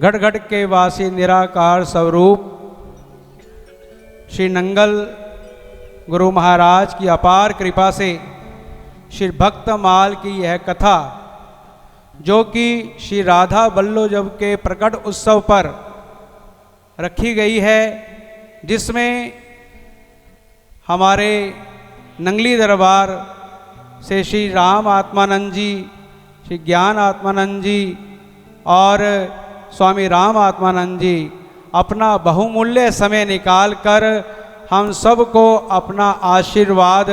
घट घट के वासी निराकार स्वरूप श्री नंगल गुरु महाराज की अपार कृपा से श्री भक्तमाल की यह कथा, जो कि श्री राधा वल्लभ के प्रकट उत्सव पर रखी गई है, जिसमें हमारे नंगली दरबार से श्री राम आत्मानंद जी, श्री ज्ञान आत्मानंद जी और स्वामी राम आत्मानंद जी अपना बहुमूल्य समय निकालकर हम सबको अपना आशीर्वाद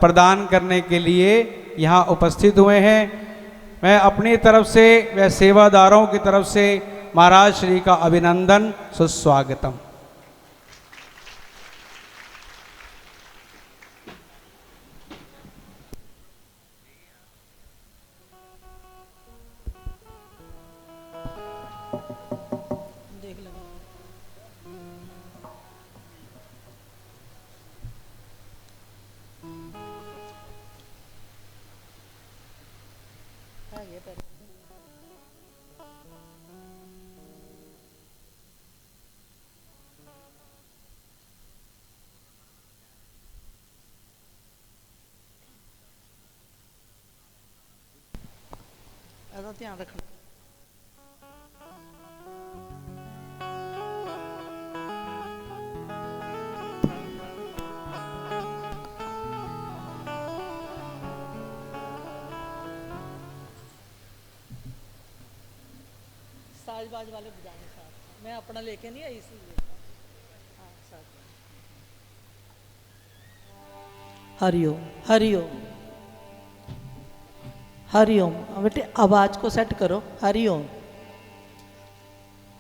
प्रदान करने के लिए यहाँ उपस्थित हुए हैं। मैं अपनी तरफ से व सेवादारों की तरफ से महाराज श्री का अभिनंदन सुस्वागतम। ध्यान रखना। साजबाज वाले बजाने साथ, मैं अपना लेके नहीं आई इसलिए। हाँ साथ। हरिओम हरिओम हरिओम। बेटे आवाज को सेट करो। हरिओम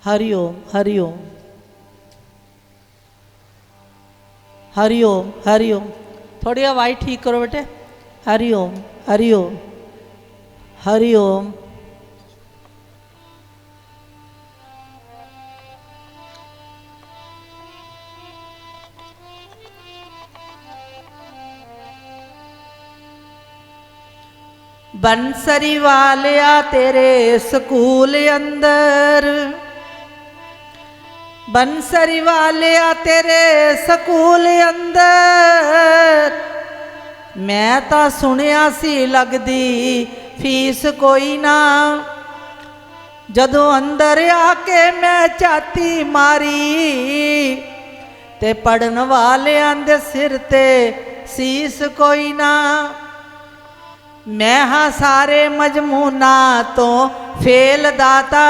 हरिओम हरिओम हरिओम हरिओम। थोड़ी आवाज ठीक करो बेटे। हरिओम हरिओम हरिओम। बंसरी वालिया तेरे स्कूल अंदर, बंसरी वालिया तेरे स्कूल अंदर, मैं तां सुनिया सी लगदी फीस कोई ना। जदों अंदर आके मैं चाती मारी, ते पढ़न वालियां दे सिर ते सीस कोई ना। मैं हाँ सारे मजमूना तो फेल दाता,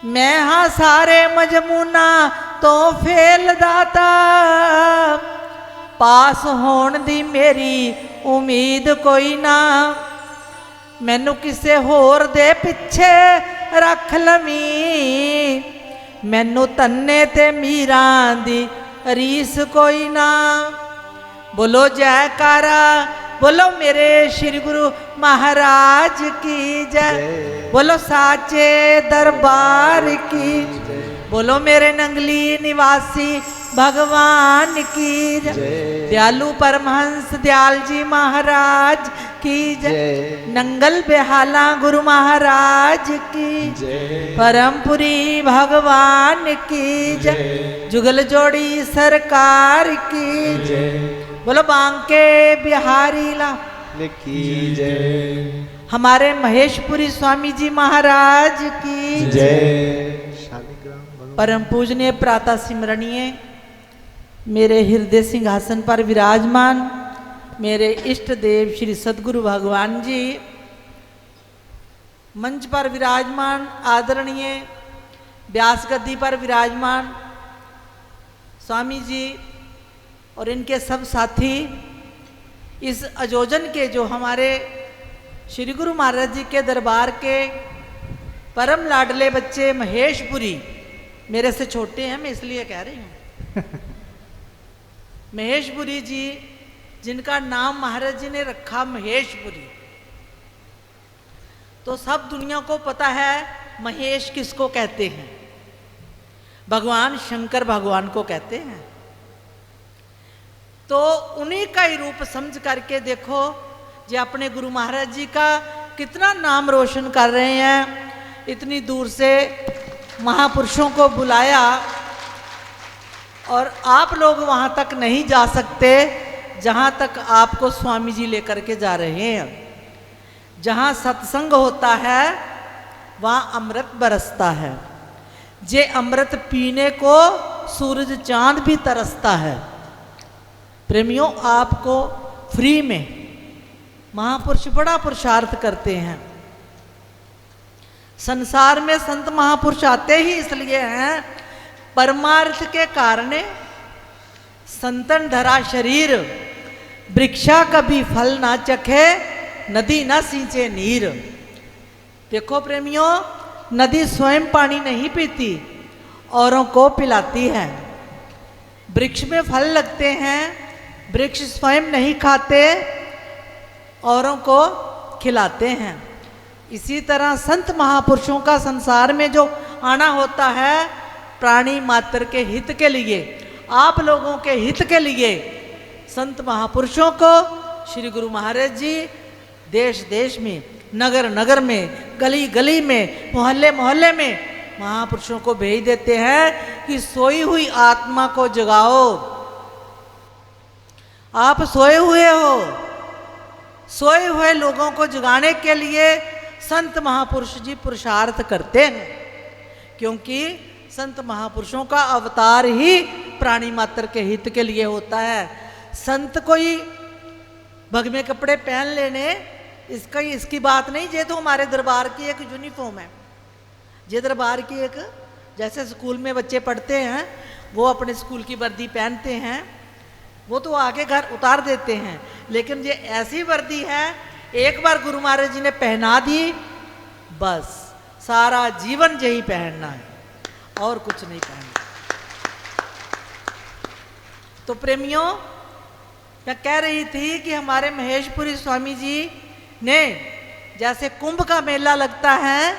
मैं हाँ सारे मजमूना तो फेल दाता। पास होण दी मेरी उम्मीद कोई ना, मैनू किसे होर दे पिछे रख लवी। मैनू तन्ने ते मीरां दी रीस कोई ना। बोलो जयकारा, बोलो मेरे श्री गुरु महाराज की जय। बोलो साचे दरबार की, बोलो मेरे नंगली निवासी भगवान की जय। दयालु परमहंस दयाल जी महाराज की जय। नंगल बेहाला गुरु महाराज की जय। परमपुरी भगवान की जय। जुगल जोड़ी सरकार की जय। बोलो बांके बिहारी लाल की जय। हमारे महेशपुरी स्वामी जी महाराज की जय। परम पूजनीय प्रातः सिमरणीय मेरे हृदय सिंहासन पर विराजमान मेरे इष्ट देव श्री सदगुरु भगवान जी, मंच पर विराजमान आदरणीय व्यास गद्दी पर विराजमान स्वामी जी और इनके सब साथी, इस आयोजन के जो हमारे श्री गुरु महाराज जी के दरबार के परम लाडले बच्चे महेशपुरी, मेरे से छोटे हैं मैं इसलिए कह रही हूँ महेशपुरी जी, जिनका नाम महाराज जी ने रखा महेशपुरी, तो सब दुनिया को पता है महेश किसको कहते हैं। भगवान शंकर भगवान को कहते हैं। तो उन्हीं का ही रूप समझ करके देखो, जो अपने गुरु महाराज जी का कितना नाम रोशन कर रहे हैं। इतनी दूर से महापुरुषों को बुलाया और आप लोग वहाँ तक नहीं जा सकते जहाँ तक आपको स्वामी जी लेकर के जा रहे हैं। जहाँ सत्संग होता है वहाँ अमृत बरसता है। जे अमृत पीने को सूरज चांद भी तरसता है। प्रेमियों, आपको फ्री में महापुरुष बड़ा पुरुषार्थ करते हैं। संसार में संत महापुरुष आते ही इसलिए हैं, परमार्थ के कारणे संतन धरा शरीर, वृक्षा कभी फल ना चखे, नदी ना सींचे नीर। देखो प्रेमियों, नदी स्वयं पानी नहीं पीती, औरों को पिलाती है। वृक्ष में फल लगते हैं, वृक्ष स्वयं नहीं खाते, औरों को खिलाते हैं। इसी तरह संत महापुरुषों का संसार में जो आना होता है, प्राणी मात्र के हित के लिए, आप लोगों के हित के लिए। संत महापुरुषों को श्री गुरु महाराज जी देश देश में, नगर नगर में, गली गली में, मोहल्ले मोहल्ले में महापुरुषों को भेज देते हैं कि सोई हुई आत्मा को जगाओ। आप सोए हुए हो, सोए हुए लोगों को जगाने के लिए संत महापुरुष जी पुरुषार्थ करते हैं। क्योंकि संत महापुरुषों का अवतार ही प्राणी मात्र के हित के लिए होता है। संत कोई भगवे कपड़े पहन लेने इसकी बात नहीं। ये तो हमारे दरबार की एक यूनिफॉर्म है। ये दरबार की एक, जैसे स्कूल में बच्चे पढ़ते हैं वो अपने स्कूल की वर्दी पहनते हैं, वो तो आगे घर उतार देते हैं। लेकिन ये ऐसी वर्दी है, एक बार गुरु महाराज जी ने पहना दी, बस सारा जीवन यही पहनना है और कुछ नहीं पहनना। तो प्रेमियों, मैं कह रही थी कि हमारे महेशपुरी स्वामी जी ने, जैसे कुंभ का मेला लगता है,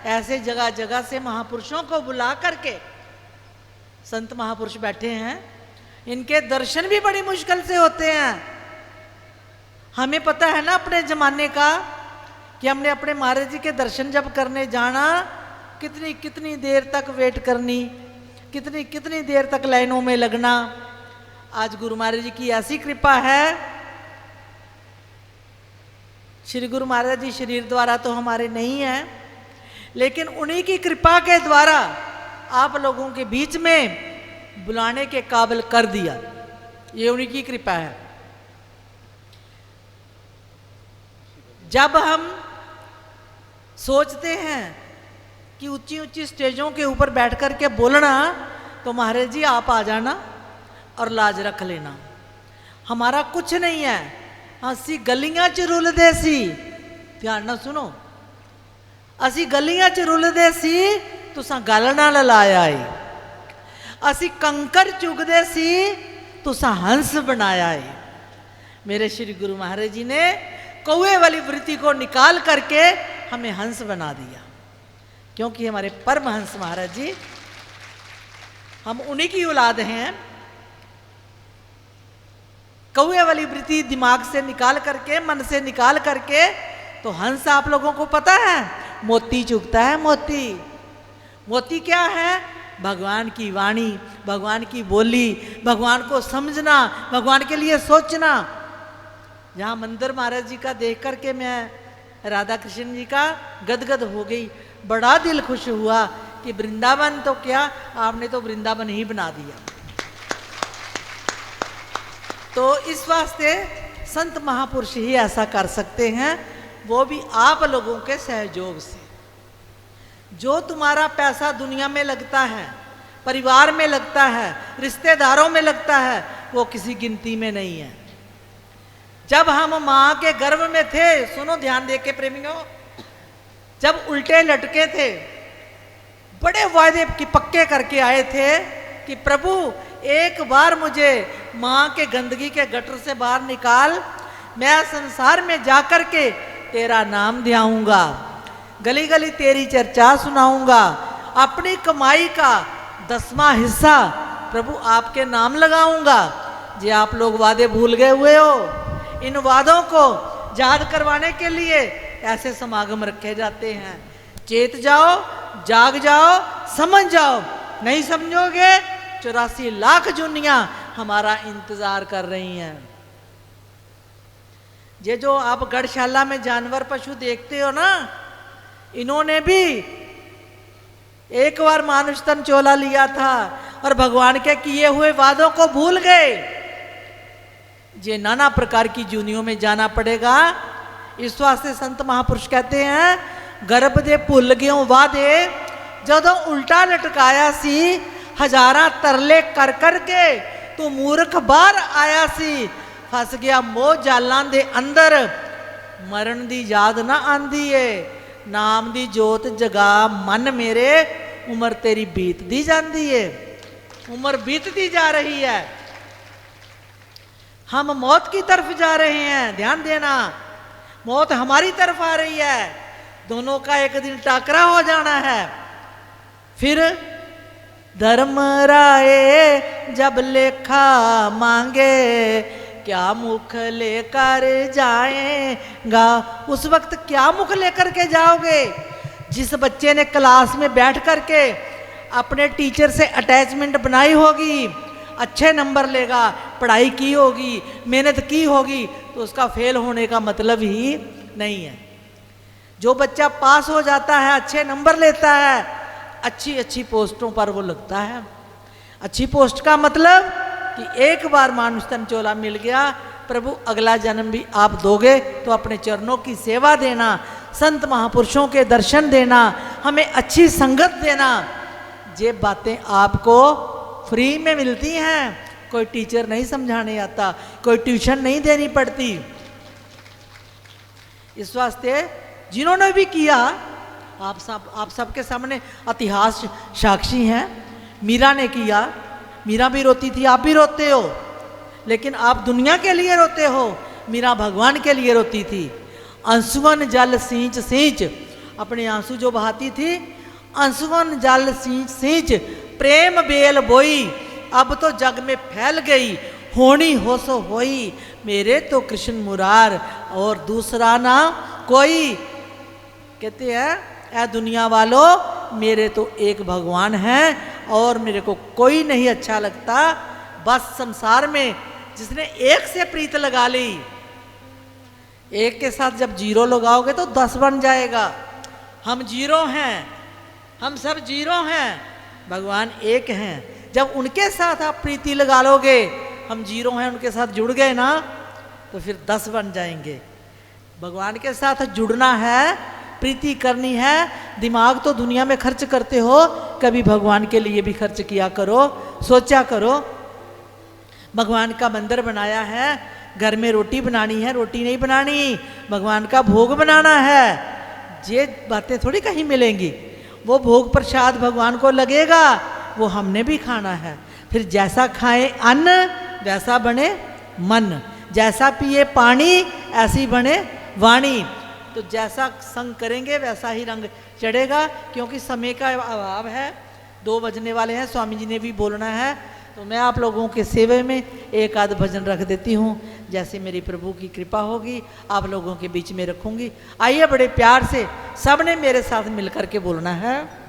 ऐसे जगह जगह से महापुरुषों को बुला करके संत महापुरुष बैठे हैं। इनके दर्शन भी बड़ी मुश्किल से होते हैं। हमें पता है ना अपने जमाने का, कि हमने अपने महाराज जी के दर्शन जब करने जाना, कितनी कितनी देर तक वेट करनी, कितनी कितनी देर तक लाइनों में लगना। आज गुरु महाराज जी की ऐसी कृपा है, श्री गुरु महाराज जी शरीर द्वारा तो हमारे नहीं है, लेकिन उन्हीं की कृपा के द्वारा आप लोगों के बीच में बुलाने के काबिल कर दिया। ये उन्हीं की कृपा है। जब हम सोचते हैं कि ऊंची ऊंची स्टेजों के ऊपर बैठ कर के बोलना, तो महाराज जी आप आ जाना और लाज रख लेना। हमारा कुछ नहीं है, असी गलियां च रुलदे सी, ध्यान ना सुनो, असी गलियां च रुलदे सी, तुसा गल नाल लाया है। असी कंकर चुगदे सी, तुसा हंस बनाया है। मेरे श्री गुरु महाराज जी ने कौए वाली वृत्ति को निकाल करके हमें हंस बना दिया। क्योंकि हमारे परमहंस महाराज जी, हम उन्हीं की औलाद हैं। कौए वाली वृत्ति दिमाग से निकाल करके, मन से निकाल करके, तो हंस आप लोगों को पता है मोती चुगता है। मोती, मोती क्या है? भगवान की वाणी, भगवान की बोली, भगवान को समझना, भगवान के लिए सोचना। जहाँ मंदिर महाराज जी का देख करके मैं राधा कृष्ण जी का गदगद हो गई। बड़ा दिल खुश हुआ कि वृंदावन तो क्या, आपने तो वृंदावन ही बना दिया। तो इस वास्ते संत महापुरुष ही ऐसा कर सकते हैं, वो भी आप लोगों के सहयोग से। जो तुम्हारा पैसा दुनिया में लगता है, परिवार में लगता है, रिश्तेदारों में लगता है, वो किसी गिनती में नहीं है। जब हम माँ के गर्भ में थे, सुनो ध्यान दे के प्रेमियों, जब उल्टे लटके थे, बड़े वायदे की पक्के करके आए थे कि प्रभु एक बार मुझे माँ के गंदगी के गटर से बाहर निकाल, मैं संसार में जाकर के तेरा नाम ध्याऊंगा, गली गली तेरी चर्चा सुनाऊंगा, अपनी कमाई का 10वां हिस्सा प्रभु आपके नाम लगाऊंगा। जी आप लोग वादे भूल गए हुए हो। इन वादों को याद करवाने के लिए ऐसे समागम रखे जाते हैं। चेत जाओ, जाग जाओ, समझ जाओ। नहीं समझोगे 84 लाख जुनियां हमारा इंतजार कर रही हैं। ये जो आप गढ़शाला में जानवर पशु देखते हो ना, इन्होंने भी एक बार मानुष तन चोला लिया था और भगवान के किए हुए वादों को भूल गए। ये नाना प्रकार की जूनियों में जाना पड़ेगा। इस वास्ते संत महापुरुष कहते हैं गर्भ दे भुल गयो वादे, जदों उल्टा लटकाया सी हजारा तरले कर कर के, तू मूर्ख बाहर आया सी, फस गया मोह जालां दे अंदर, मरण दी याद ना आंदी है, नाम दी जोत जगा मन मेरे, उम्र तेरी बीतदी जाती है। उम्र बीतती जा रही है, हम मौत की तरफ जा रहे हैं। ध्यान देना, मौत हमारी तरफ आ रही है, दोनों का एक दिन टाकरा हो जाना है। फिर धर्म राय जब लेखा मांगे, क्या मुख लेकर जाएगा। उस वक्त क्या मुख लेकर के जाओगे। जिस बच्चे ने क्लास में बैठ करके अपने टीचर से अटैचमेंट बनाई होगी, अच्छे नंबर लेगा, पढ़ाई की होगी, मेहनत की होगी, तो उसका फेल होने का मतलब ही नहीं है। जो बच्चा पास हो जाता है, अच्छे नंबर लेता है, अच्छी अच्छी पोस्टों पर वो लगता है। अच्छी पोस्ट का मतलब कि एक बार मानुष तन चोला मिल गया, प्रभु अगला जन्म भी आप दोगे तो अपने चरणों की सेवा देना, संत महापुरुषों के दर्शन देना, हमें अच्छी संगत देना। ये बातें आपको फ्री में मिलती हैं, कोई टीचर नहीं समझाने आता, कोई ट्यूशन नहीं देनी पड़ती। इस वास्ते जिन्होंने भी किया, आप सबके सामने इतिहास साक्षी हैं। मीरा ने किया, मीरा भी रोती थी, आप भी रोते हो, लेकिन आप दुनिया के लिए रोते हो, मीरा भगवान के लिए रोती थी। अंशुवन जल सींच सींच, अपने आंसू जो बहाती थी, अंशुवन जल सींच सींच प्रेम बेल बोई, अब तो जग में फैल गई, होनी हो सो होई, मेरे तो कृष्ण मुरार और दूसरा ना कोई। कहते हैं ऐ दुनिया वालों, मेरे तो एक भगवान हैं और मेरे को कोई नहीं अच्छा लगता। बस संसार में जिसने एक से प्रीत लगा ली, एक के साथ जब जीरो लगाओगे तो 10 बन जाएगा। हम जीरो हैं, हम सब जीरो हैं, भगवान एक हैं। जब उनके साथ आप प्रीति लगा लोगे, हम जीरो हैं उनके साथ जुड़ गए ना, तो फिर 10 बन जाएंगे। भगवान के साथ जुड़ना है, प्रीति करनी है। दिमाग तो दुनिया में खर्च करते हो, कभी भगवान के लिए भी खर्च किया करो, सोचा करो। भगवान का मंदिर बनाया है, घर में रोटी बनानी है, रोटी नहीं बनानी, भगवान का भोग बनाना है। ये बातें थोड़ी कहीं मिलेंगी। वो भोग प्रसाद भगवान को लगेगा, वो हमने भी खाना है। फिर जैसा खाए अन्न वैसा बने मन, जैसा पिए पानी ऐसी बने वाणी। तो जैसा संग करेंगे वैसा ही रंग चढ़ेगा। क्योंकि समय का अभाव है, 2 बजने वाले हैं, स्वामी जी ने भी बोलना है, तो मैं आप लोगों के सेवे में एक आध भजन रख देती हूँ। जैसे मेरी प्रभु की कृपा होगी आप लोगों के बीच में रखूँगी। आइए बड़े प्यार से सब ने मेरे साथ मिलकर के बोलना है।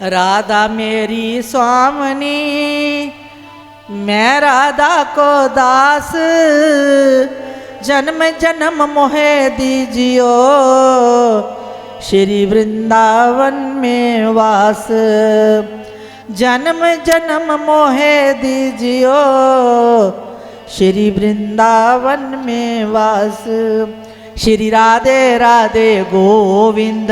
राधा मेरी स्वामनी, मैं राधा को दास, जन्म जन्म मोहे दीजियो, श्री वृंदावन में वास। जन्म जन्म मोहे दीजियो, श्री वृंदावन में वास। श्री राधे राधे गोविंद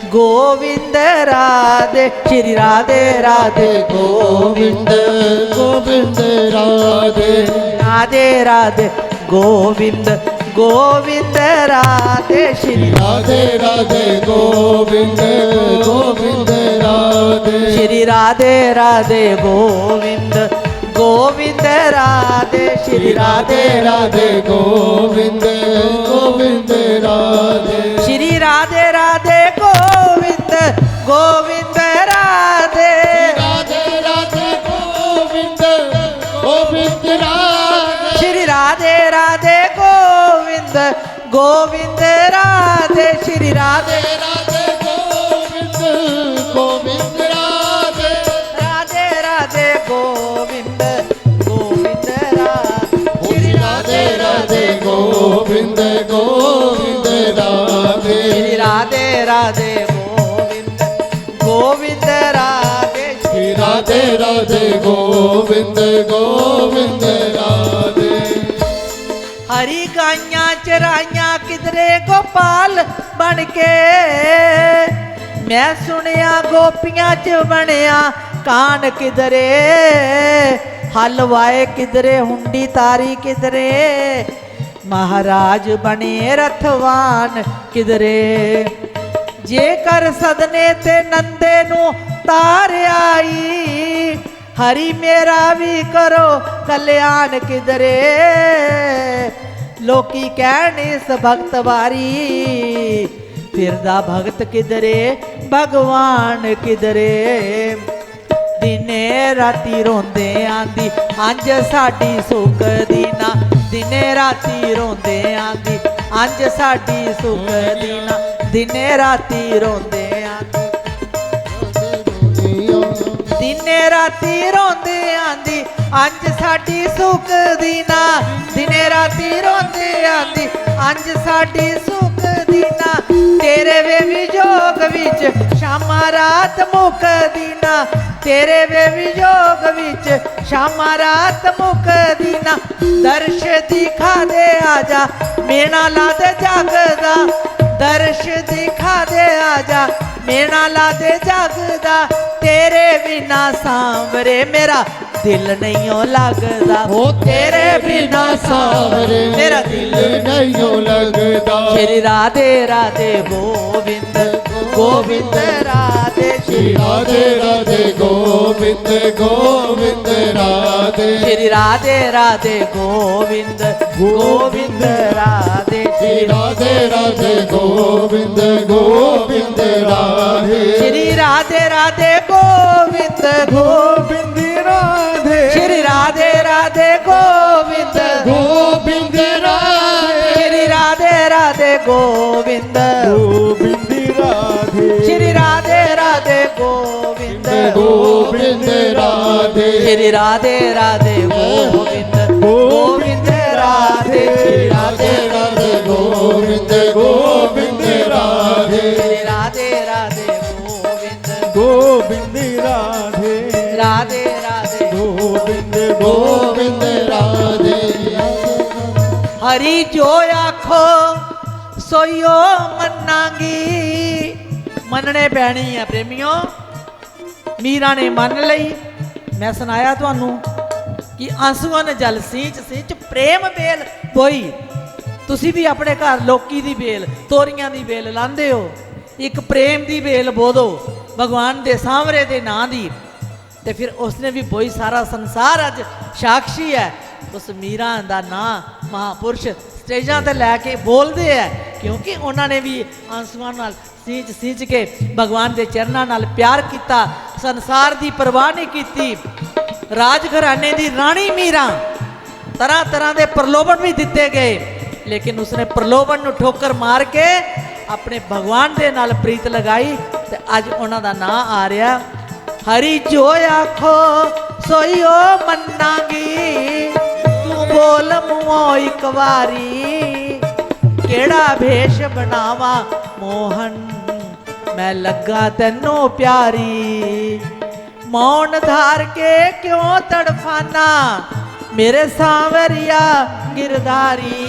गोविंद राधे, श्री राधे राधे गोविंद गोविंद राधे राधे राधे गोविंद गोविंद राधे, श्री राधे राधे गोविंद गोविंद राधे, श्री राधे राधे गोविंद गोविंद राधे श्री राधे राधे गोविंद गोविंद राधे श्री राधे राधे गोविंद गोविंद राधे राधे राधे गोविंद गोविंद राधे श्री राधे राधे गोविंद गोविंद राधे श्री राधे राधे गोविंद गोविंद राधे राधे राधे गोविंद गोविंद राधे श्री राधे राधे गोविंद गोविंद राधे श्री राधे राधे गोविंद गोविंद राधे श्री राधे राधे गोविंद गोविंद राधे हरी गाइयां चराइयां किधरे गोपाल बन के मैं सुनिया गोपियां च बनया कान किधरे हलवाए किधरे हुंडी तारी किधरे महाराज बने रथवान किधरे जेकर सदने ते नंदे नू तार आई हरि मेरा भी करो कल्याण किधरे लोकी कहने इस भक्त वारी फिरदा भगत किधरे भगवान किधरे दिने राती रोंदे आंदी अंज साडी सुख दीना दिने राती रोंदे आंदी अंज साडी सुख दीना दिने राती रोंदे आंदी दिने राती रोंदे आंदी अंज साडी सुख दीना दिने राती रोंदे आंदी अंज साडी सुख दीना तेरे वे विजोग विच शामा रात मुख दीना तेरे वे विजोग विच शामा रात मुख दीना दर्श दिखा दे आजा मेना ला दे जागदा दर्श दिखा दे आजा मेना ला दे जागदा तेरे बिना सांवरे मेरा दिल नहीं ओ लगदा हो तेरे बिना सावरे मेरा दिल नहीं लगदा श्री राधे राधे गोविंद गोविंद राधे श्री राधे राधे गोविंद गोविंद राधे श्री राधे राधे गोविंद गोविंद राधे श्री राधे राधे गोविंद गोविंद राधे श्री राधे राधे गोविंद गोविंद राधे श्री राधे राधे गोविंद गोविंद राधे श्री राधे राधे गोविंद गोविंद राधे श्री राधे राधे गोविंद गोविंद राधे श्री राधे राधे गोविंद गोविंद राधे श्री राधे राधे गोविंद गोविंद राधे श्री राधे राधे गोविंद गोविंद राधे राधे राधे गोविंद गोविंद राधे हरि जो आखो सोयो मनांगी मनने पैनी है प्रेमियों मीरा ने मन लई मैं सुनाया तुहानू कि आंसुआं ने जल सींच सींच प्रेम बेल बोई तुसी भी अपने घर लोकी दी बेल तोरियां दी बेल लांदे हो एक प्रेम दी बेल बोदो भगवान दे सांवरे दे नां दी ते फिर उसने भी बोई सारा संसार अज साक्षी है उस मीरा दा नां महापुरुष स्टेजां ते लैके बोलदे है क्योंकि उन्होंने भी आंसुआं नाल सींच सींच के भगवान के चरणों नाल प्यार किया संसार की परवाह नहीं की राज घराने की रानी मीरा तरह तरह के प्रलोभन भी दिते गए लेकिन उसने प्रलोभन नूं ठोकर मार के अपने भगवान के नाल प्रीत लगाई ते अज उन्हां दा नां आ रहा हरि जो आखो सोईओ मन्नांगी तू बोल मुओ एक वारी केड़ा भेष बनावा मोहन मैं लगा तेनों प्यारी मौन धार के क्यों तड़फाना मेरे सांवरिया गिरधारी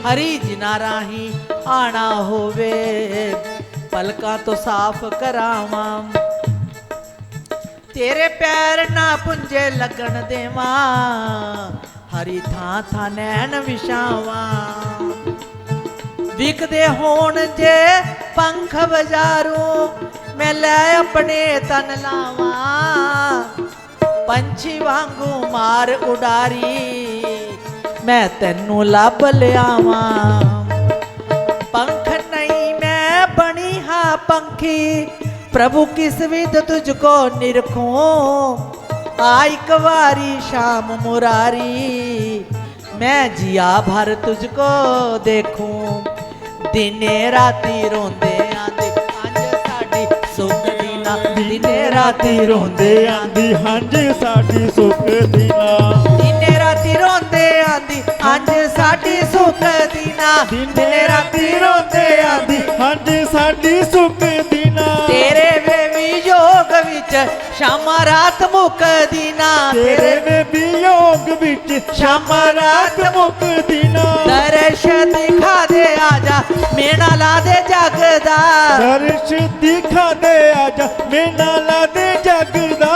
हरी जिना राही आना होवे पलका तो साफ करावा तेरे पैर ना पुंजे लगन देवा हरी था था नैन विछावा विकदे होण जे पंख बजारू मैं लै अपने तन लावा पंछी वांगू मार उडारी मैं तेनू लब लियावा पंख नहीं मैं बनी हाँ पंखी प्रभु किस विध तुझको निरखूं आई कवारी शाम मुरारी मैं जिया भर तुझको देखूं दिने राती रोंदे आंदी अंज साडी सुख दीना दिने राती रोंदे आंदी हंज साडी सुख दीना दिने राती रोंदे आंदी अंज साडी सुख दीना दिने राती रोंदे आंदी हंज साडी सुख दीना तेरे वे वियोग विच शामा रात मुक दीना तेरे में वियोग विच शामा रात मुक दीना दर्श दिखा दे आजा मेना ला दे जगदा दर्श दिखा दे आजा मेना ला दे जगदा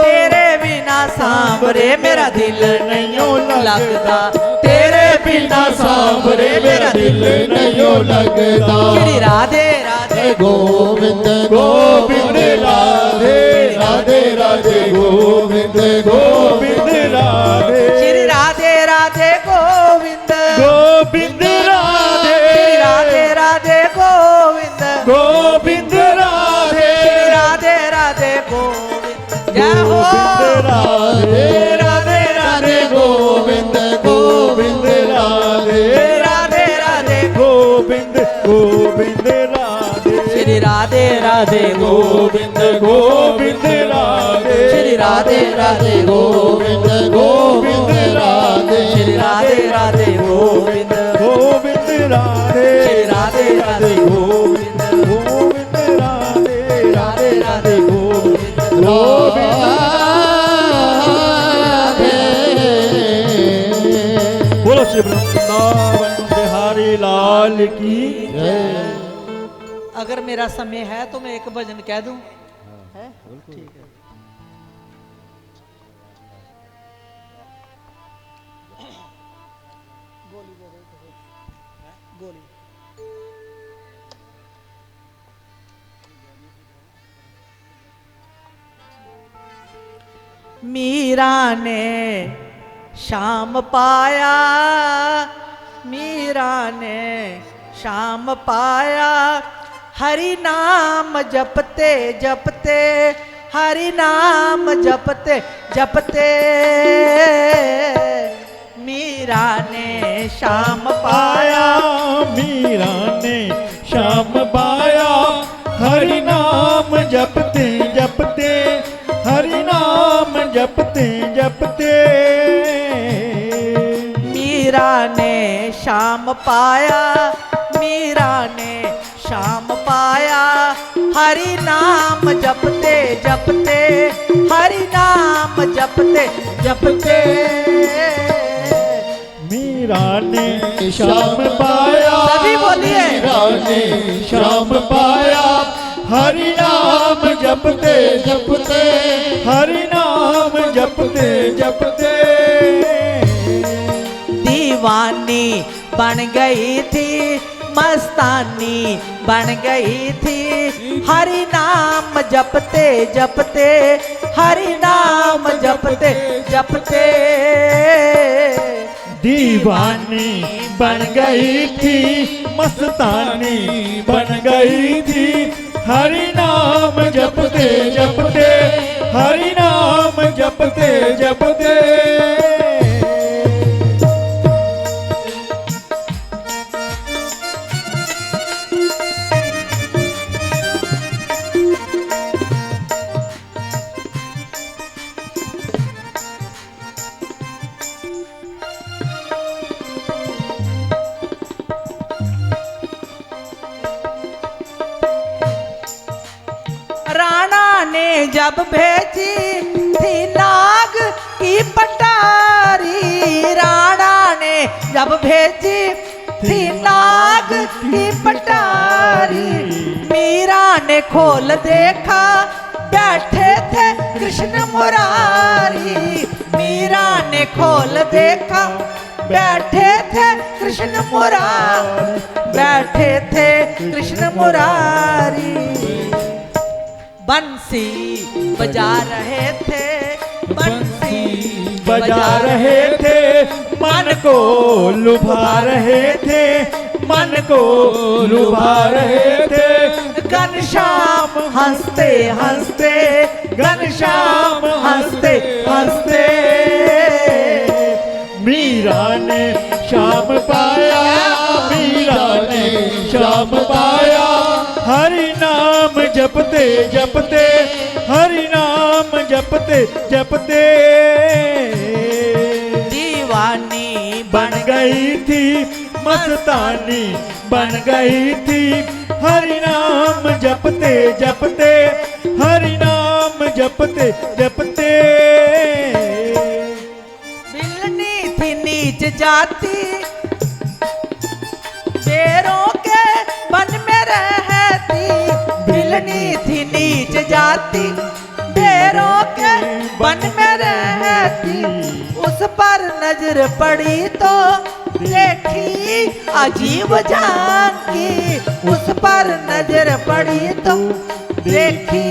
तेरे बिना सांवरे मेरा दिल नहीं लगदा तेरे बिना सांवरे मेरा दिल नहीं लगदा श्री राधे राधे गोविंद गोविंद राधे राधे राधे गोविंद गोविंद राधे श्री राधे राधे गोविंद गोविंद राधे श्री राधे राधे गोविंद गोविंद राधे श्री राधे राधे गोविंद जय हो राधे राधे राधे गोविंद गोविंद राधे राधे राधे गोविंद गोविंद राधे श्री राधे राधे गोविंद गोविंद राधे श्री राधे राधे गोविंद गोविंद राधे श्री राधे राधे गोविंद गोविंद राधे श्री राधे राधे गोविंद गोविंद राधे राधे राधे गोविंद गोविंद बोलो श्री वृंदावन बिहारी लाल की जय। अगर मेरा समय है तो मैं एक भजन कह दूं है ठीक है गोली मीरा ने शाम पाया मीरा ने शाम पाया हरि नाम जपते जपते हरि नाम जपते जपते मीरा ने शाम पाया मीरा ने शाम पाया हरि नाम जपते जपते हरि नाम जपते जपते मीरा ने शाम पाया मीरा ने शाम पाया हरि नाम जपते जपते हरि नाम जपते जपते मीरा ने शाम पाया सभी बोलिए मीरा ने शाम पाया हरि नाम जपते जपते हरि नाम जपते जपते दीवानी बन गई थी मस्तानी बन गई थी हरि नाम जपते जपते हरि नाम जपते जपते दीवानी बन गई थी मस्तानी बन गई थी हरि नाम जपते जपते हरि नाम जपते जपते राणा ने जब भेजी थी नाग की पटारी राणा ने जब भेजी थी नाग की पटारी मीरा ने खोल देखा बैठे थे कृष्ण मुरारी मीरा ने खोल देखा बैठे थे कृष्ण मुरारी बैठे थे कृष्ण मुरारी बंसी बजा रहे थे बंसी बजा रहे थे, मन को लुभा रहे थे, मन को लुभा रहे थे। घनश्याम हंसते हंसते, घनश्याम हंसते हंसते, मीरा ने श्याम पाया, मीरा ने श्याम पाया। हरि नाम जपते जपते, हरि नाम जपते जपते, दीवानी बन गई थी मस्तानी, बन गई थी। हरि नाम जपते जपते, हरि नाम जपते जपते। बिलनी थी नीच जाती, शेरों के वन में रहती। बिलनी थी नीच जाती, शेरों के वन में रहती। उस पर नजर पड़ी तो देखी अजीब झांकी, उस पर नजर पड़ी तो देखी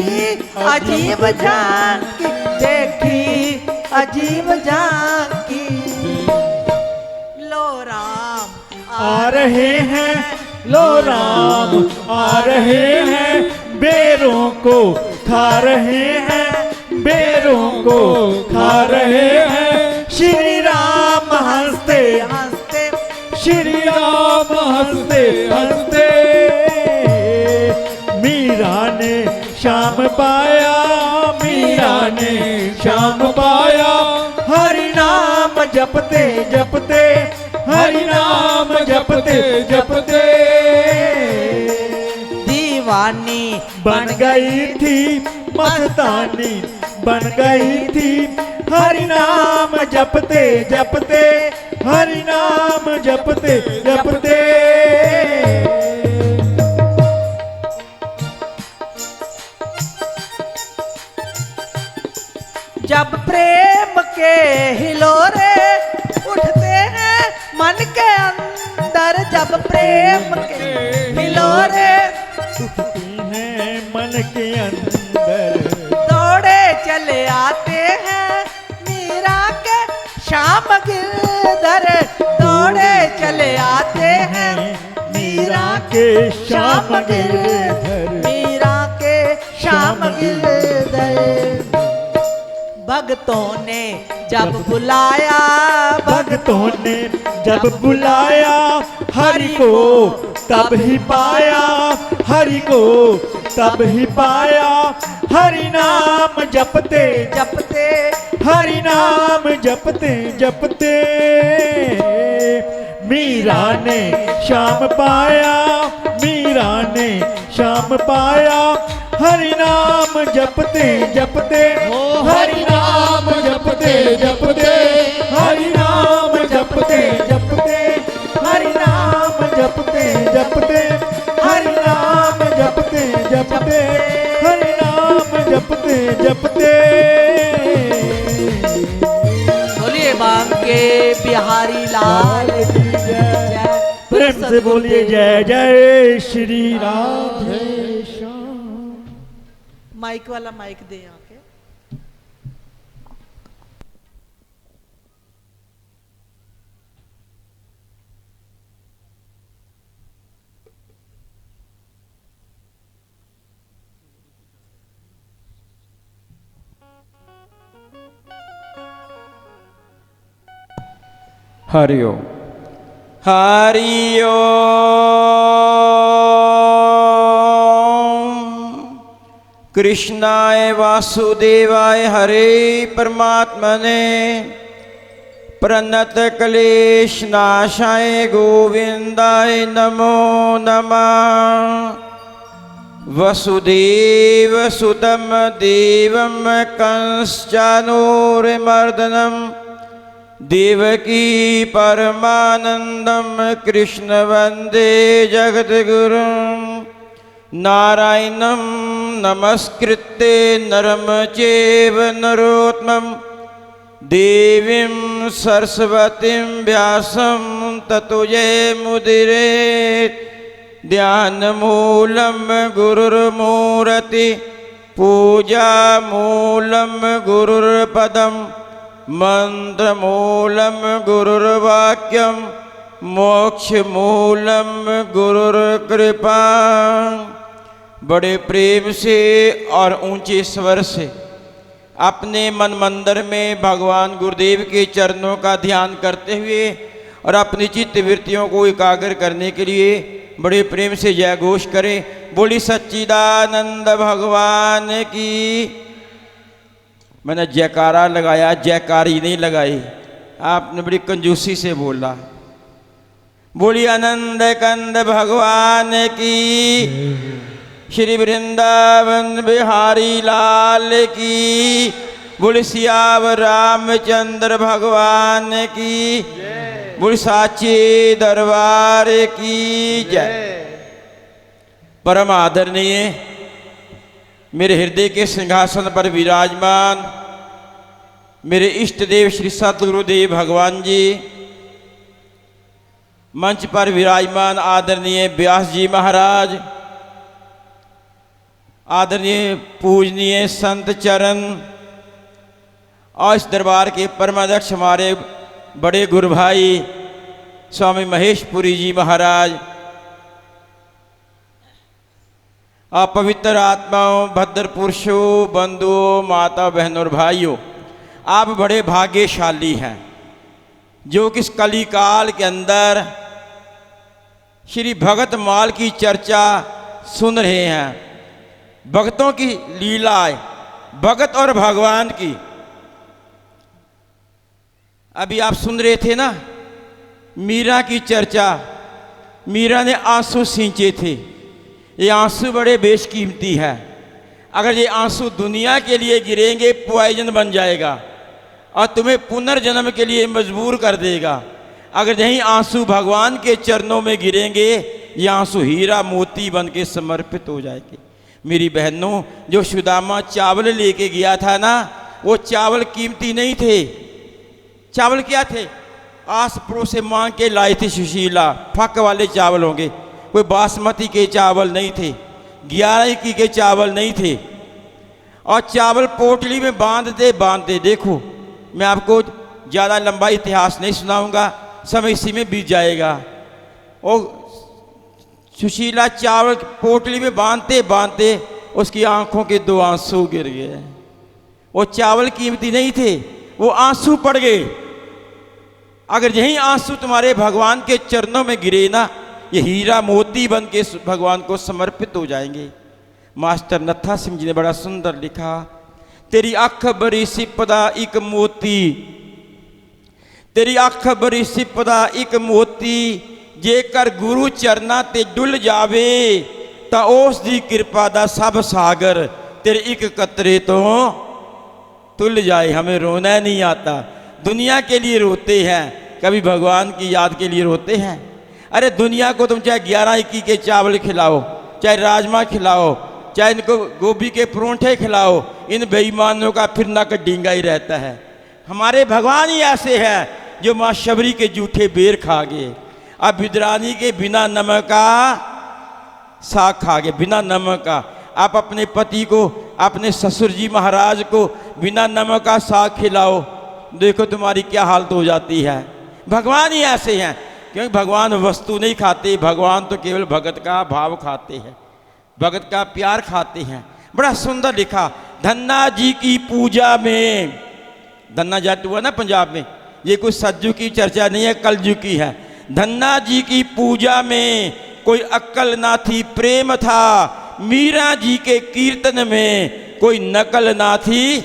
अजीब झांकी, देखी अजीब झांकी। लो राम आ रहे हैं, लो राम आ रहे हैं, बेरों को खा रहे हैं, बेरों को खा रहे हैं। श्री राम हंसते हंसते, श्री राम हंसते हंसते, मीरा ने श्याम पाया, मीरा ने श्याम पाया। हरि नाम जपते जपते, हरि नाम जपते जपते, दीवानी बन गई थी मस्तानी, बन गई थी। हरि नाम जपते जपते, हरि नाम जपते जपते। जब प्रेम के हिलोरे उठते हैं मन के अंदर, जब प्रेम के हिलोरे उठती हैं मन के अंदर, दौड़े चले आते हैं मीरा के श्याम गिरधर। दौड़े चले आते हैं मीरा के श्याम गिरधर, मीरा के श्याम गिरधर। भक्तों ने जब बुलाया, भक्तों ने जब बुलाया, हरि को तब ही पाया, हरि को तब ही पाया। हरि नाम जपते जपते, हरि नाम जपते जपते, मीरा ने श्याम पाया, मीरा ने श्याम पाया। हरि नाम जपते जपते, हरि नाम जपते जपते, हरि नाम जपते जपते, हरि नाम जपते जपते, हरि नाम जपते जपते, हरि नाम जपते जपते। बोलिए बांके बिहारी लाल की जय। प्रेम से बोलिए जय जय श्री राधे श्याम। माइक वाला माइक दे आके। हरि ओम। हरि ओम। कृष्णाय वासुदेवाय हरे परमात्मने, प्रणत क्लेश नाशाय गोविंदाय नमो नमः। वसुदेव सुतं देवं कंसचानूरमर्दनं, देवकी परमानंदं कृष्ण वंदे जगद्गुरुं। नारायणं नमस्कृत्य नरं चैव नरोत्तमं, देवीं सरस्वतीं व्यासं ततो जयमुदीरयेत्। ध्यानमूलं गुरुर्मूर्ति पूजा मूलम गुरुर्पदम मंत्र मूलम गुरुर्वाक्यम मोक्ष मूलम गुरुर्कृपा। बड़े प्रेम से और ऊंचे स्वर से अपने मन मंदिर में भगवान गुरुदेव के चरणों का ध्यान करते हुए और अपनी चित्त वृत्तियों को एकाग्र करने के लिए बड़े प्रेम से जय घोष करें। बोली सच्चिदानंद भगवान की। मैंने जयकारा लगाया, जयकारी नहीं लगाई, आपने बड़ी कंजूसी से बोला। बोली आनंद कंद भगवान की। श्री वृंदावन बिहारी लाल की। बोली सियावर रामचंद्र भगवान की। बोली साचे दरबार की जय। परम आदरणीय मेरे हृदय के सिंहासन पर विराजमान मेरे इष्ट देव श्री सतगुरुदेव भगवान जी, मंच पर विराजमान आदरणीय व्यास जी महाराज, आदरणीय पूजनीय संत चरण और इस दरबार के परमाध्यक्ष हमारे बड़े गुरु भाई स्वामी महेशपुरी जी महाराज, आप पवित्र आत्माओं, भद्र पुरुषों, बंधुओं, माता बहनों और भाइयों, आप बड़े भाग्यशाली हैं जो कि इस कली काल के अंदर श्री भगत माल की चर्चा सुन रहे हैं। भक्तों की लीलाएं, भगत और भगवान की। अभी आप सुन रहे थे ना मीरा की चर्चा। मीरा ने आंसू सींचे थे। ये आंसू बड़े बेशकीमती है। अगर ये आंसू दुनिया के लिए गिरेंगे पॉइजन बन जाएगा और तुम्हें पुनर्जन्म के लिए मजबूर कर देगा। अगर यही आंसू भगवान के चरणों में गिरेंगे ये आंसू हीरा मोती बन के समर्पित हो जाएंगे। मेरी बहनों, जो सुदामा चावल लेके गया था ना, वो चावल कीमती नहीं थे। चावल क्या थे? आस पड़ोस से मांग के लाए थे सुशीला। फक वाले चावल होंगे, कोई बासमती के चावल नहीं थे, 11 के चावल नहीं थे। और चावल पोटली में बांधते देखो, मैं आपको ज़्यादा लंबा इतिहास नहीं सुनाऊंगा, समय इसी में बीत जाएगा। और सुशीला चावल पोटली में बांधते उसकी आंखों के 2 आंसू गिर गए। वो चावल कीमती नहीं थे, वो आंसू पड़ गए। अगर यही आंसू तुम्हारे भगवान के चरणों में गिरे ना, ये हीरा मोती बन के भगवान को समर्पित हो जाएंगे। मास्टर नत्था सिंह जी ने बड़ा सुंदर लिखा, तेरी अख बड़ी सिपदा एक मोती, तेरी अख बड़ी सिपदा एक मोती, जेकर गुरु चरना ते डुल जावे ता उस दी कृपा दा सब सागर तेरे एक कतरे तो तुल जाए। हमें रोना नहीं आता, दुनिया के लिए रोते हैं, कभी भगवान की याद के लिए रोते हैं। अरे दुनिया को तुम चाहे 11 के चावल खिलाओ, चाहे राजमा खिलाओ, चाहे इनको गोभी के परोंठे खिलाओ, इन बेईमानों का फिर नक डींगा ही रहता है। हमारे भगवान ही ऐसे हैं जो माँ शबरी के जूठे बेर खा गए। अब बिदरानी के बिना नमक का साग खा गए, बिना नमक का। आप अपने पति को, अपने ससुर जी महाराज को बिना नमक का साग खिलाओ, देखो तुम्हारी क्या हालत हो जाती है। भगवान ही ऐसे हैं, क्योंकि भगवान वस्तु नहीं खाते, भगवान तो केवल भगत का भाव खाते हैं, भगत का प्यार खाते हैं। बड़ा सुंदर लिखा, धन्ना जी की पूजा में, धन्ना जाट हुआ ना पंजाब में, ये कोई सज्जू की चर्चा नहीं है, कलजू की है। धन्ना जी की पूजा में कोई अक्ल ना थी, प्रेम था। मीरा जी के कीर्तन में कोई नकल ना थी,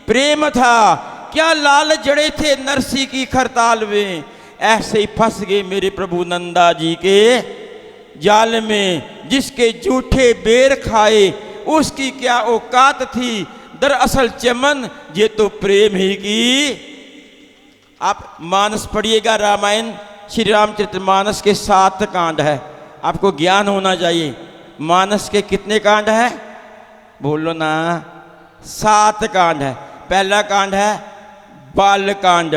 प्रेम था। क्या लाल जड़े थे नरसी की खरताल में, ऐसे ही फंस गए मेरे प्रभु नंदा जी के जाल में। जिसके जूठे बेर खाए उसकी क्या औकात थी, दरअसल चमन ये तो प्रेम ही की। आप मानस पढ़िएगा, रामायण श्री रामचरितमानस के 7 कांड है, आपको ज्ञान होना चाहिए। मानस के कितने कांड है बोलो ना? 7 कांड है। पहला कांड है बाल कांड,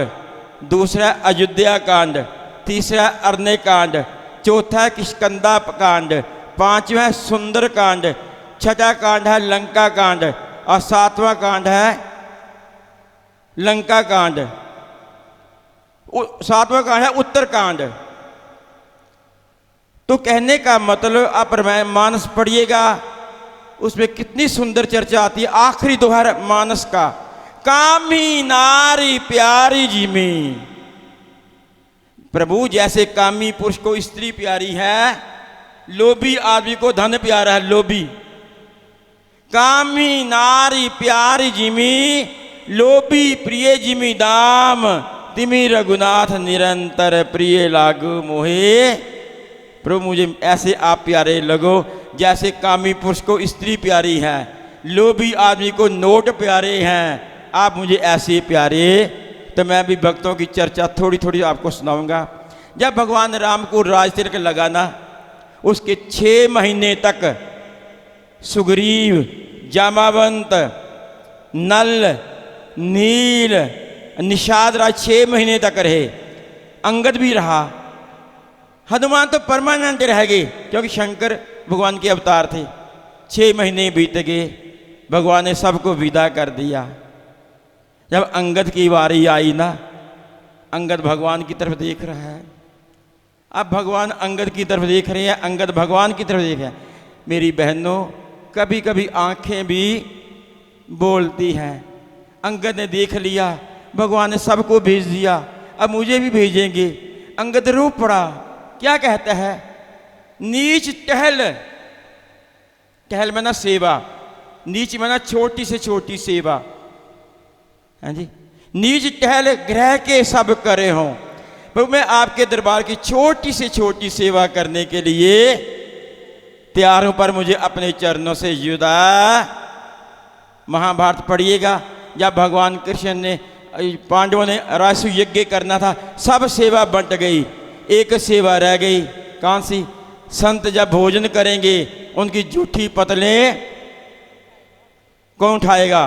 दूसरा अयोध्या कांड, तीसरा अरण्य कांड, चौथा किष्कंदा कांड, 5वां सुंदर कांड, छठा कांड है लंका कांड और सातवां कांड है लंका कांड, सातवां कांड है उत्तरकांड। तो कहने का मतलब आप मानस पढ़िएगा, उसमें कितनी सुंदर चर्चा आती है। आखिरी दोहर मानस का, कामी नारी प्यारी जिमी। प्रभु जैसे कामी पुरुष को स्त्री प्यारी है, लोभी आदमी को धन प्यारा है। लोभी कामी नारी प्यारी जिमी, लोभी प्रिय जिमी दाम। तिमी रघुनाथ निरंतर प्रिय लागू मोहे। प्रभु मुझे ऐसे आप प्यारे लगो जैसे कामी पुरुष को स्त्री प्यारी है, लोभी आदमी को नोट प्यारे हैं, आप मुझे ऐसे प्यारे। तो मैं भी भक्तों की चर्चा थोड़ी थोड़ी आपको सुनाऊंगा। जब भगवान राम को राज तिलक लगाना, उसके 6 महीने तक सुग्रीव, जामावंत, नल, नील, निषाद राज 6 महीने तक रहे। अंगद भी रहा। हनुमान तो परमानेंट रह गए क्योंकि शंकर भगवान के अवतार थे। 6 महीने बीत गए, भगवान ने सबको विदा कर दिया। जब अंगद की बारी आई ना, अंगद भगवान की तरफ देख रहा है। अब भगवान अंगद की तरफ देख रहे हैं, अंगद भगवान की तरफ देख रहे हैं। मेरी बहनों, कभी कभी आंखें भी बोलती हैं। अंगद ने देख लिया, भगवान ने सबको भेज दिया, अब मुझे भी भेजेंगे। अंगद रो पड़ा। क्या कहता है? नीच टहल, टहल में ना सेवा, नीच में ना छोटी से छोटी सेवा। हाँ जी, नीच टहल ग्रह के सब करे हों। पर मैं आपके दरबार की छोटी से छोटी सेवा करने के लिए तैयार हूं, पर मुझे अपने चरणों से जुदा। महाभारत पढ़िएगा, जब भगवान कृष्ण ने, पांडवों ने रासु यज्ञ करना था, सब सेवा बंट गई, एक सेवा रह गई। कौन सी? संत जब भोजन करेंगे उनकी जूठी पतलें कौन उठाएगा?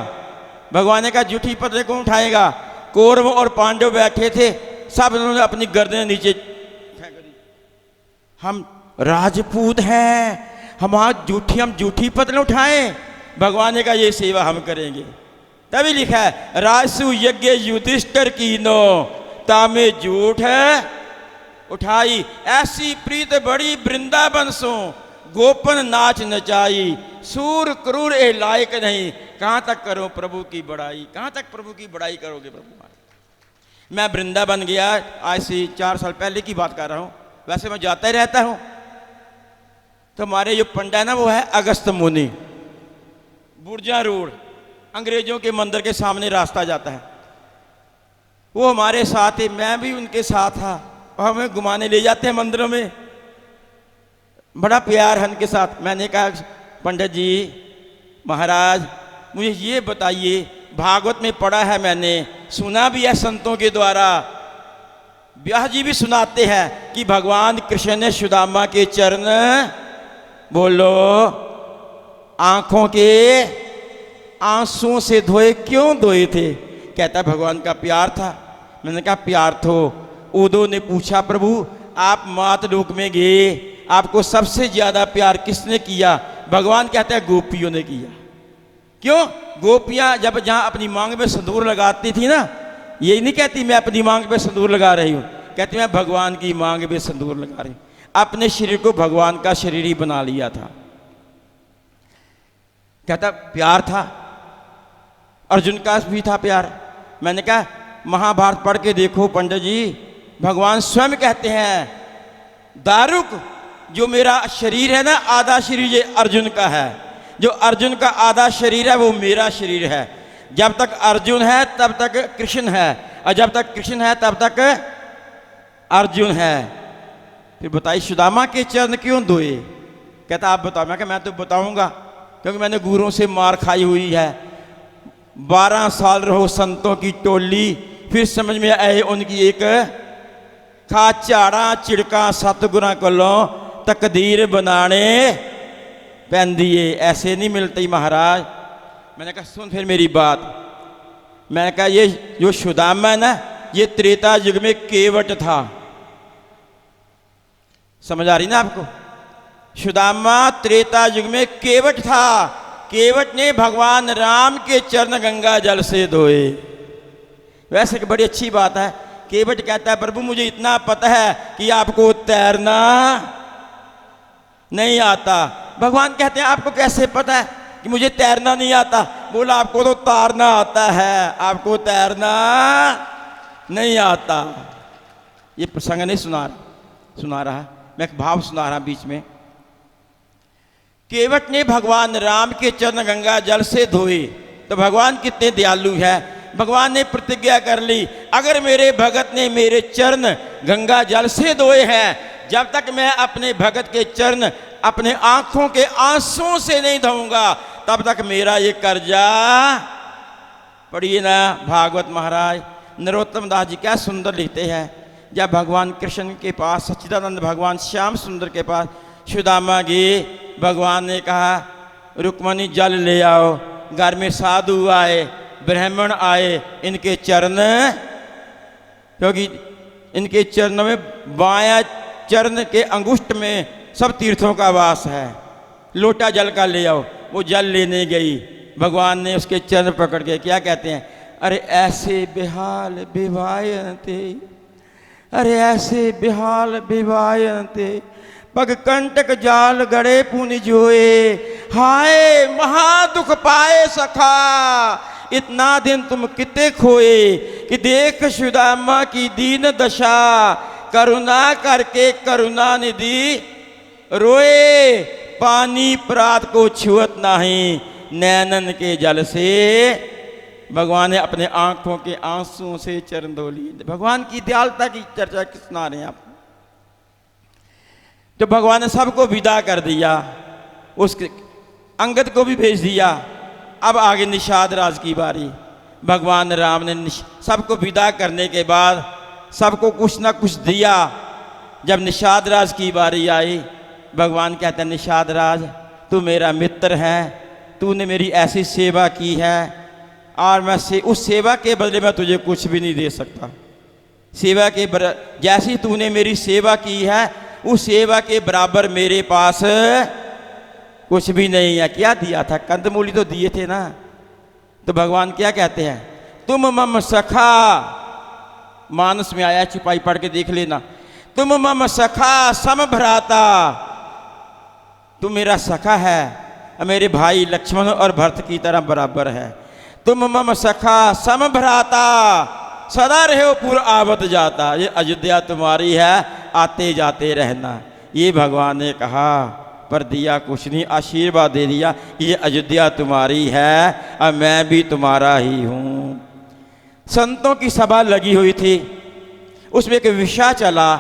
भगवान ने कहा जूठी पतलें कौन उठाएगा? कौरव और पांडव बैठे थे, सब उन्होंने अपनी गर्दनें नीचे फेंक दी। हम राजपूत हैं, हम जूठी पतलें उठाएं? भगवान ने कहा ये सेवा हम करेंगे। तभी लिखा है रासु यज्ञ युधिष्ठिर कीनो, तामे जूठ है उठाई। ऐसी प्रीत बड़ी वृंदावन सो, गोपन नाच नचाई। सूर क्रूर ए लायक नहीं, कहाँ तक करो प्रभु की बड़ाई? कहाँ तक प्रभु की बड़ाई करोगे प्रभु? मैं वृंदावन गया, आज से 4 साल पहले की बात कर रहा हूँ, वैसे मैं जाता ही रहता हूँ। तो हमारे जो पंडा है ना, वो है अगस्त मुनि, बुर्जा रोड, अंग्रेजों के मंदिर के सामने रास्ता जाता है। वो हमारे साथ ही, मैं भी उनके साथ था, और हमें घुमाने ले जाते हैं मंदिरों में, बड़ा प्यार है उनके साथ। मैंने कहा पंडित जी महाराज मुझे ये बताइए, भागवत में पढ़ा है, मैंने सुना भी है संतों के द्वारा, व्यास जी भी सुनाते हैं कि भगवान कृष्ण ने सुदामा के चरण, बोलो, आंखों के आंसुओं से धोए। क्यों धोए थे? कहता भगवान का प्यार था। मैंने कहा प्यार तो। उदो ने पूछा प्रभु आप मात लोक में गए, आपको सबसे ज्यादा प्यार किसने किया? भगवान कहता है गोपियों ने किया। क्यों? गोपियां जब जहां अपनी मांग में सिंदूर लगाती थी ना, यही नहीं कहती मैं अपनी मांग पे सिंदूर लगा रही हूं, कहती मैं भगवान की मांग पे सिंदूर लगा रही हूं। अपने शरीर को भगवान का शरीर ही बना लिया था। कहता प्यार था, अर्जुन का भी था प्यार। मैंने कहा महाभारत पढ़ के देखो पंडित जी, भगवान स्वयं कहते हैं दारुक, जो मेरा शरीर है ना, आधा शरीर ये अर्जुन का है, जो अर्जुन का आधा शरीर है वो मेरा शरीर है। जब तक अर्जुन है तब तक कृष्ण है, और जब तक कृष्ण है तब तक अर्जुन है। फिर बताइए सुदामा के चरण क्यों धोए? कहता आप बताओ। मैं कहा मैं तो बताऊंगा, क्योंकि मैंने गुरुओं से मार खाई हुई है। 12 साल रहो संतों की टोली, फिर समझ में आए उनकी एक खा झाड़ा चिड़का सतगुरा कोलों तकदीर बनाने पैंदिए। ऐसे नहीं मिलती महाराज। मैंने कहा सुन फिर मेरी बात। मैंने कहा ये जो सुदामा है ना, ये त्रेता युग में केवट था। समझ आ रही ना आपको? सुदामा त्रेता युग में केवट था, केवट ने भगवान राम के चरण गंगा जल से धोए। वैसे कि बड़ी अच्छी बात है, केवट कहता है प्रभु मुझे इतना पता है कि आपको तैरना नहीं आता। भगवान कहते हैं आपको कैसे पता है कि मुझे तैरना नहीं आता? बोला आपको तो तारना आता है, आपको तैरना नहीं आता। ये प्रसंग नहीं सुना रहा, मैं एक भाव सुना रहा बीच में। केवट ने भगवान राम के चरण गंगा जल से धोए। तो भगवान कितने दयालु है, भगवान ने प्रतिज्ञा कर ली अगर मेरे भगत ने मेरे चरण गंगा जल से धोए हैं, जब तक मैं अपने भगत के चरण अपने आंखों के आंसुओं से नहीं धोऊंगा तब तक मेरा ये कर्जा। पढ़िए ना भागवत महाराज, नरोत्तम दास जी क्या सुंदर लिखते हैं। जब भगवान कृष्ण के पास, सच्चिदानंद भगवान श्याम सुंदर के पास सुदामा गए, भगवान ने कहा रुक्मणी जल ले आओ। घर में साधु आए, ब्राह्मण आए, इनके चरण, क्योंकि इनके चरणों में बायां चरण के अंगुष्ठ में सब तीर्थों का वास है, लोटा जल का ले आओ। वो जल लेने गई, भगवान ने उसके चरण पकड़ के क्या कहते हैं, अरे ऐसे बेहाल बेवायन थे, अरे ऐसे बेहाल बेवायन थे, पग कंटक जाल गड़े पुनि जोए, हाय महादुख पाए सखा, इतना दिन तुम किते खोए, कि देख सुदामा की दीन दशा, करुणा करके करुणा निधि रोए, पानी प्रात को छुअत नहीं, नैनन के जल से। भगवान ने अपने आंखों के आंसुओं से चरण धो लिए। भगवान की दयालुता की चर्चा सुना रहे हैं आप। तो भगवान ने सबको विदा कर दिया, उसके अंगद को भी भेज दिया। अब आगे निषाद राज की बारी। भगवान राम ने सबको विदा करने के बाद सबको कुछ ना कुछ दिया। जब निषाद राज की बारी आई, भगवान कहते हैं निषाद राज तू मेरा मित्र है, तूने मेरी ऐसी सेवा की है और मैं उस सेवा के बदले में तुझे कुछ भी नहीं दे सकता। सेवा के जैसी तूने मेरी सेवा की है उस सेवा के बराबर मेरे पास कुछ भी नहीं है। क्या दिया था? कंदमूली तो दिए थे ना। तो भगवान क्या कहते हैं, तुम मम सखा, मानस में आया, चिपाई पढ़ के देख लेना, तुम मम सखा सम भ्राता, तुम मेरा सखा है, मेरे भाई लक्ष्मण और भरत की तरह बराबर है। तुम मम सखा सम भ्राता, सदा रहो पुर आवत जाता, ये अयोध्या तुम्हारी है, आते जाते रहना। ये भगवान ने कहा, पर दिया कुछ नहीं, आशीर्वाद दे दिया, ये अयोध्या तुम्हारी है और मैं भी तुम्हारा ही हूँ। संतों की सभा लगी हुई थी, उसमें एक विषय चला,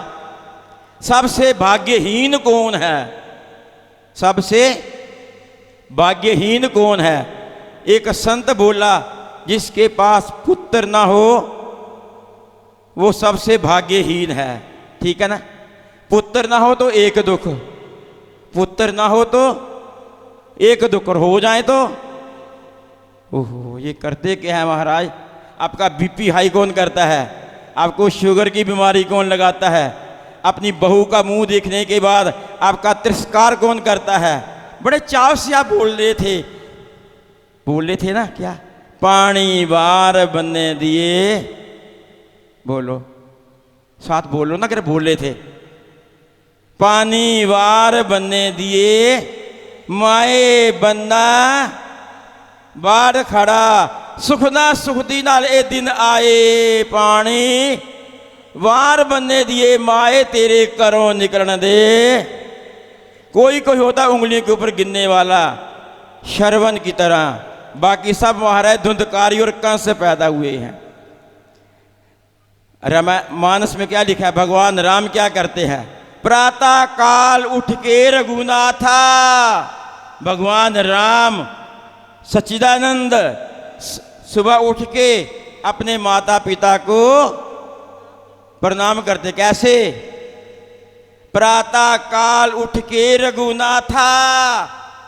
सबसे भाग्यहीन कौन है, सबसे भाग्यहीन कौन है। एक संत बोला जिसके पास पुत्र ना हो वो सबसे भाग्यहीन है। ठीक है ना, पुत्र ना हो तो एक दुख, पुत्र ना हो तो एक दुख, और हो जाए तो ओहो, ये करते क्या है महाराज। आपका बीपी हाई कौन करता है, आपको शुगर की बीमारी कौन लगाता है, अपनी बहू का मुंह देखने के बाद आपका तिरस्कार कौन करता है। बड़े चाव से आप बोल रहे थे ना, क्या पानी बार बनने दिए, बोलो साथ बोलो ना, कर बोल रहे थे, पानी वार बनने दिए, माए बन्ना बार खड़ा, सुखना सुखदी नाल ए दिन आए, पानी वार बनने दिए, माए तेरे करो निकलने दे। कोई कोई होता उंगलियों के ऊपर गिनने वाला शरवन की तरह, बाकी सब महाराज धुंधकारी और कंस से पैदा हुए हैं। मानस में क्या लिखा है, भगवान राम क्या करते हैं, प्रातः काल उठ के रघुनाथा, भगवान राम सच्चिदानंद सुबह उठ के अपने माता पिता को प्रणाम करते। कैसे? प्रातः काल उठ के रघुनाथा,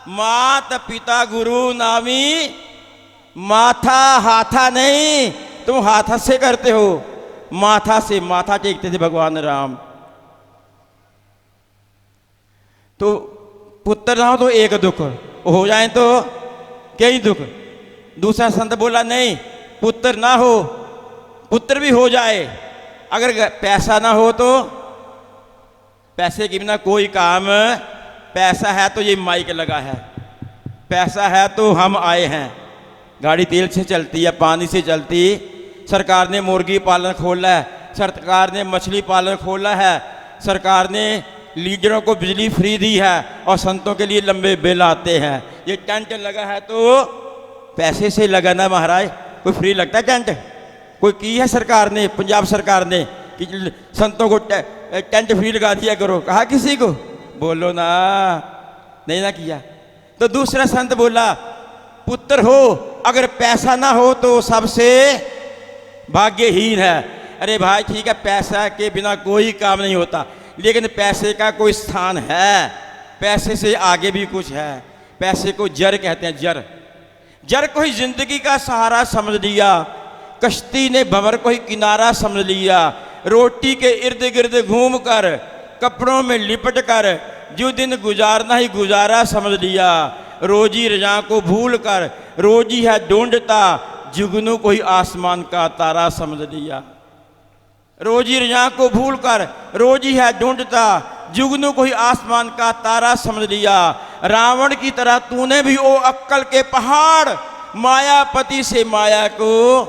मात पिता गुरु नामी, माथा हाथा नहीं, तुम हाथा से करते हो, माथा से माथा टेकते थे भगवान राम। तो पुत्र ना हो तो एक दुख, हो जाए तो कई दुख। दूसरा संत बोला नहीं, पुत्र ना हो, पुत्र भी हो जाए, अगर पैसा ना हो तो पैसे के बिना कोई काम, पैसा है तो ये माइक लगा है, पैसा है तो हम आए हैं, गाड़ी तेल से चलती है, पानी से चलती, सरकार ने मुर्गी पालन खोला है, सरकार ने मछली पालन खोला है, सरकार ने लीडरों को बिजली फ्री दी है और संतों के लिए लंबे बिल आते हैं। ये टेंट लगा है तो पैसे से लगा ना महाराज, कोई फ्री लगता है टेंट? कोई की है सरकार ने, पंजाब सरकार ने कि संतों को टेंट फ्री लगा दिया करो? कहा किसी को? बोलो ना, नहीं ना किया। तो दूसरा संत बोला पुत्र हो, अगर पैसा ना हो तो सबसे भाग्यहीन है। अरे भाई ठीक है, पैसा के बिना कोई काम नहीं होता, लेकिन पैसे का कोई स्थान है, पैसे से आगे भी कुछ है। पैसे को जर कहते हैं, जर। जर को ही जिंदगी का सहारा समझ लिया, कश्ती ने भंवर को ही किनारा समझ लिया, रोटी के इर्द गिर्द घूम कर, कपड़ों में लिपट कर जो दिन गुजारना ही गुजारा समझ लिया, रोजी रजा को भूल कर रोजी है ढूंढता, जुगनू को ही आसमान का तारा समझ लिया। रोजी रजा को भूल कर रोजी है ढूंढता, जुगनू को ही आसमान का तारा समझ लिया। रावण की तरह तूने भी ओ अक्कल के पहाड़, मायापति से माया को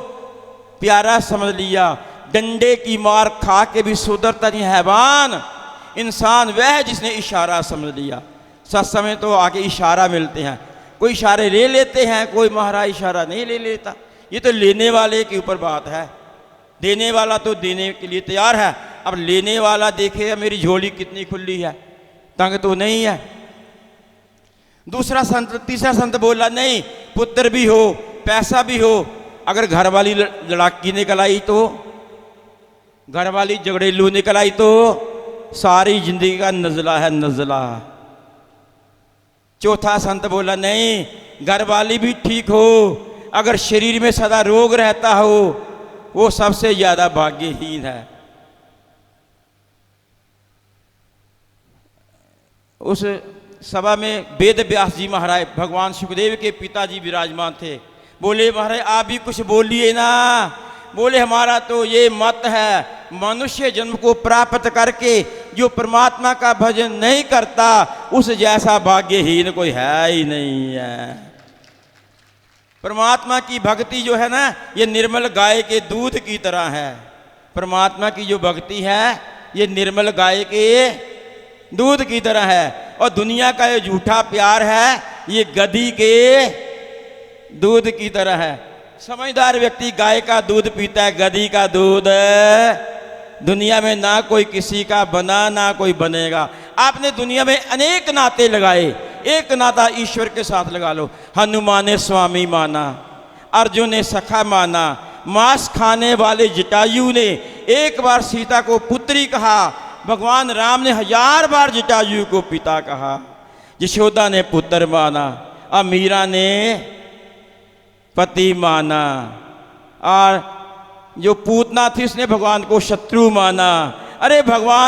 प्यारा समझ लिया। डंडे की मार खा के भी सुधरता नहीं हैवान, इंसान वह जिसने इशारा समझ लिया। सत्संग में तो आगे इशारा मिलते हैं, कोई इशारे ले लेते हैं, कोई महाराज इशारा नहीं ले लेता। ये तो लेने वाले के ऊपर बात है, देने वाला तो देने के लिए तैयार है। अब लेने वाला देखेगा मेरी झोली कितनी खुली है, तंग तो नहीं है। तीसरा संत बोला नहीं, पुत्र भी हो, पैसा भी हो, अगर घर वाली लड़ाकी निकल आई तो, घर वाली झगड़ेलू निकल आई तो सारी जिंदगी का नजला है, नजला। चौथा संत बोला नहीं, घर वाली भी ठीक हो, अगर शरीर में सदा रोग रहता हो, वो सबसे ज्यादा भाग्यहीन है। उस सभा में वेद व्यास जी महाराज भगवान सुखदेव के पिताजी विराजमान थे। बोले महाराज आप भी कुछ बोलिए ना। बोले हमारा तो ये मत है, मनुष्य जन्म को प्राप्त करके जो परमात्मा का भजन नहीं करता, उस जैसा भाग्यहीन कोई है ही नहीं है। परमात्मा की भक्ति जो है ना, ये निर्मल गाय के दूध की तरह है। परमात्मा की जो भक्ति है ये निर्मल गाय के दूध की तरह है, और दुनिया का ये झूठा प्यार है ये गधी के दूध की तरह है। समझदार व्यक्ति गाय का दूध पीता है, गधी का दूध दुनिया में ना कोई किसी का बना ना कोई बनेगा। आपने दुनिया में अनेक नाते लगाए, एक नाता ईश्वर के साथ लगा लो। हनुमान ने स्वामी माना, अर्जुन ने सखा माना, मांस खाने वाले जटायु ने एक बार सीता को पुत्री कहा, भगवान राम ने 1000 बार जटायु को पिता कहा, यशोदा ने पुत्र माना, और मीरा ने पति माना, और जो पूतना थी उसने भगवान को शत्रु माना। अरे भगवान